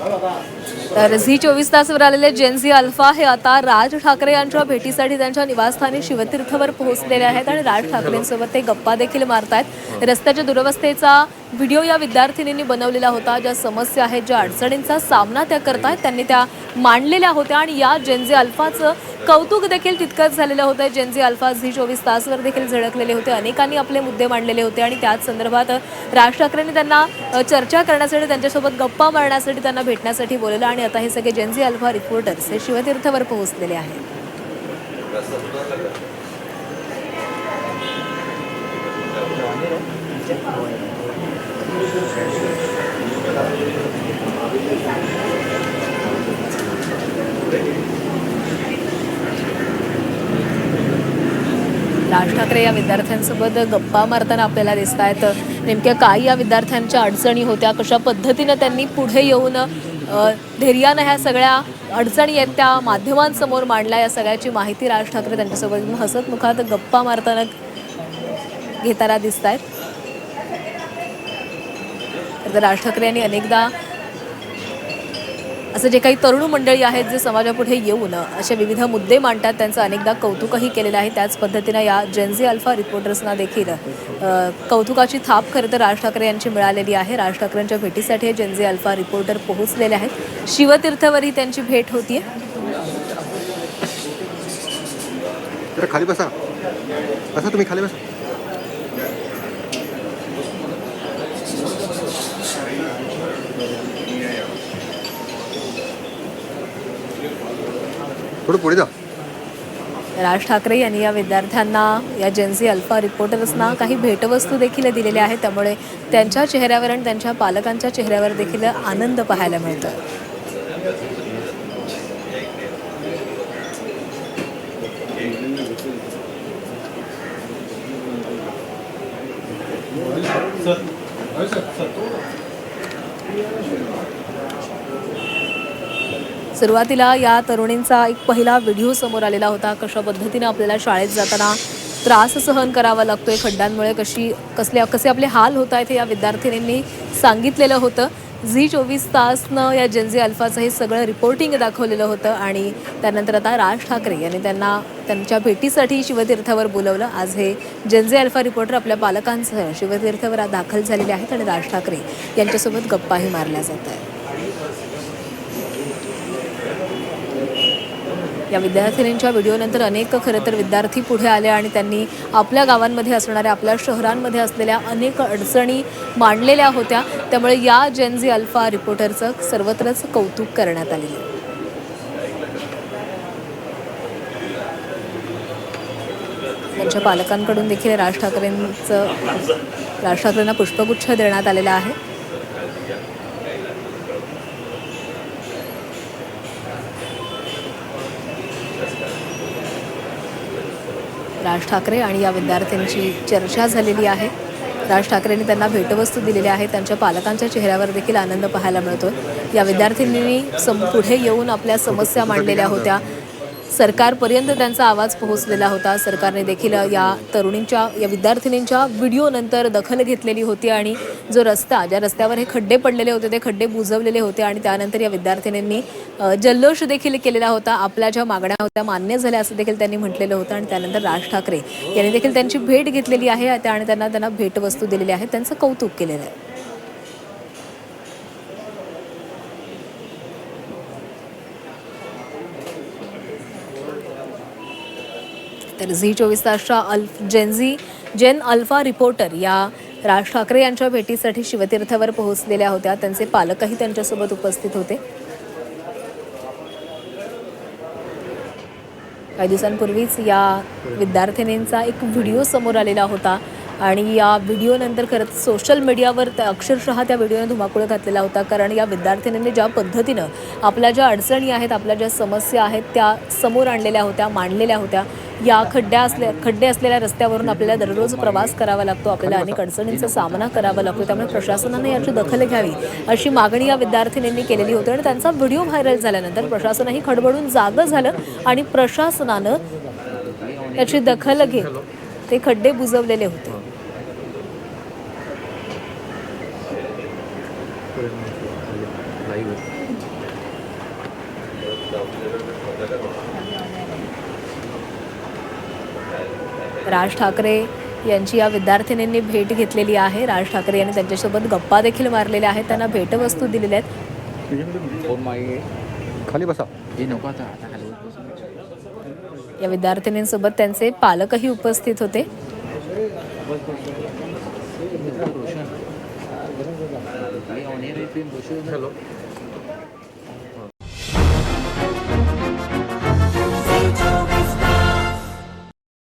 तर झी 24 तासवर आलेले Gen Z alpha हे आता राज ठाकरे यांच्या भेटीसाठी त्यांच्या निवासस्थानी शिवतीर्थवर पोहोचलेले आहेत आणि राज ठाकरेंसोबत ते गप्पा देखील मारतायत। रस्त्याच्या दुरवस्थेचा व्हिडिओ या विद्यार्थिनींनी बनवलेला होता। ज्या समस्या आहेत, ज्या अडचणींचा सामना त्या करतायत, त्यांनी त्या मांडलेल्या होत्या आणि या जेनझी अल्फाचं कौतुक देखील तितकंच झालेलं होतं। जेनझी अल्फा झी 24 तासवर देखील झळकलेले होते। अनेकांनी आपले मुद्दे मांडलेले होते आणि त्याच संदर्भात राज ठाकरेंनी त्यांना चर्चा करण्यासाठी, त्यांच्यासोबत गप्पा मारण्यासाठी, त्यांना भेटण्यासाठी बोलवलं आणि आता हे सगळे जेनझी अल्फा रिपोर्टर्स हे शिवतीर्थवर पोहोचलेले आहेत। राज ठाकरे या विद्यार्थ्यांसोबत गप्पा मारताना आपल्याला दिसत आहेत। नेमक्या काय या विद्यार्थ्यांच्या अडचणी होत्या, कशा पद्धतीने त्यांनी पुढे येऊन धैर्यानं ह्या सगळ्या अडचणी आहेत त्या माध्यमांसमोर मांडल्या, या सगळ्याची माहिती राज ठाकरे त्यांच्यासोबत हसतमुखात गप्पा मारताना घेताना दिसत आहेत। तर राज ठाकरे यांनी अनेकदा असं जे काही तरुण मंडळी आहेत जे समाजापुढे येऊन असे विविध मुद्दे मांडतात, त्यांचं अनेकदा कौतुकही केलेलं आहे। त्याच पद्धतीनं या जेनझी अल्फा रिपोर्टर्सना देखील कौतुकाची थाप खरं तर राज ठाकरे यांची मिळालेली आहे। राज ठाकरेंच्या भेटीसाठी हे जेनझी अल्फा रिपोर्टर पोहोचलेले आहेत। शिवतीर्थवरही त्यांची भेट होतीये। खाली बसा, बसा तुम्ही खाली बसा। थोडं पुढे जा। राज ठाकरे यांनी या विद्यार्थ्यांना, या जेनझी अल्फा रिपोर्टर्सना काही भेटवस्तू देखील दिलेल्या आहेत। त्यामुळे त्यांच्या चेहऱ्यावर आणि त्यांच्या पालकांच्या चेहऱ्यावर देखील आनंद पाहायला मिळतो। सुरुवातीला या तरुणींचा एक पहिला व्हिडिओ समोर आलेला होता। कशा पद्धतीने आपल्याला शाळेत जाताना त्रास सहन करावा लागतोय, खड्ड्यांमुळे कसे आपले हाल होत आहेत हे या विद्यार्थिनींनी सांगितलेलं होतं। झी 24 तासनं या जेनझी अल्फाचं हे सगळं रिपोर्टिंग दाखवलेलं होतं आणि त्यानंतर आता राज ठाकरे यांनी त्यांना त्यांच्या भेटीसाठी शिवतीर्थावर बोलवलं। आज हे जेनझी अल्फा रिपोर्टर आपल्या पालकांसह शिवतीर्थावर दाखल झालेले आहेत आणि राज ठाकरे यांच्यासोबत गप्पाही मारल्या जात आहेत। या विद्यार्थिनींच्या व्हिडिओनंतर अनेक खरं तर विद्यार्थी पुढे आले आणि त्यांनी आपल्या गावांमध्ये असणाऱ्या, आपल्या शहरांमध्ये असलेल्या अनेक अडचणी मांडलेल्या होत्या। त्यामुळे या जेनझी अल्फा रिपोर्टरचं सर्वत्रच कौतुक करण्यात आलेलं आहे। त्यांच्या पालकांकडून देखील राज ठाकरेंना पुष्पगुच्छ देण्यात आलेला आहे। राज ठाकरे आणि या विद्यार्थ्यांची चर्चा झालेली आहे। राज ठाकरेंनी त्यांना भेटवस्तू दिलेल्या आहेत। त्यांच्या पालकांच्या चेहऱ्यावर देखील आनंद पाहायला मिळतो। या विद्यार्थिनींनी पुढे येऊन आपल्या समस्या मांडलेल्या होत्या। सरकारपर्यंत त्यांचा आवाज पोहोचलेला होता। सरकारने देखील या विद्यार्थिनींच्या व्हिडिओनंतर दखल घेतलेली होती आणि ज्या रस्त्यावर हे खड्डे पडलेले होते ते खड्डे बुजवलेले होते आणि त्यानंतर या विद्यार्थिनींनी जल्लोष देखील केलेला होता। आपल्या ज्या मागण्या होत्या मान्य झाल्या असं देखील त्यांनी म्हटलेलं होतं आणि त्यानंतर राज ठाकरे यांनी देखील त्यांची भेट घेतलेली आहे आणि त्यांना भेटवस्तू दिलेल्या आहेत, त्यांचं कौतुक केलेलं आहे। तर झी 24 तासच्या जेन अल्फा रिपोर्टर या राज ठाकरे यांच्या भेटीसाठी शिवतीर्थावर पोहोचलेल्या होत्या। त्यांचे पालकही त्यांच्यासोबत उपस्थित होते। काही दिवसांपूर्वीच या विद्यार्थिनींचा एक व्हिडिओ समोर आलेला होता आणि या व्हिडिओनंतर खरंच सोशल मीडियावर अक्षरशः त्या व्हिडिओने धुमाकूळ घातलेला होता। कारण या विद्यार्थिनींनी ज्या पद्धतीनं आपल्या ज्या अडचणी आहेत, आपल्या ज्या समस्या आहेत त्या समोर आणलेल्या होत्या, मांडलेल्या होत्या। या खड्डे असलेल्या रस्त्यावरून आपल्याला दररोज प्रवास करावा लागतो, आपल्याला अनेक अडचणींचा सामना करावा लागतो। त्यामुळे प्रशासनाने याची दखल घ्यावी अशी मागणी या विद्यार्थिनींनी केलेली होती आणि त्यांचा व्हिडिओ व्हायरल झाल्यानंतर प्रशासनही खडबडून जागं झालं आणि प्रशासनानं याची दखल घेत ते खड्डे बुजवलेले होते। राज ठाकरे यांची या विद्यार्थिनींनी भेट घेतलेली आहे. राज ठाकरे यांनी त्यांच्यासोबत गप्पा देखील मारलेल्या आहेत, त्यांना भेटवस्तू दिलेल्या आहेत. खाली बसा. या विद्यार्थिनींसोबत त्यांचे पालकही उपस्थित होते. हेलो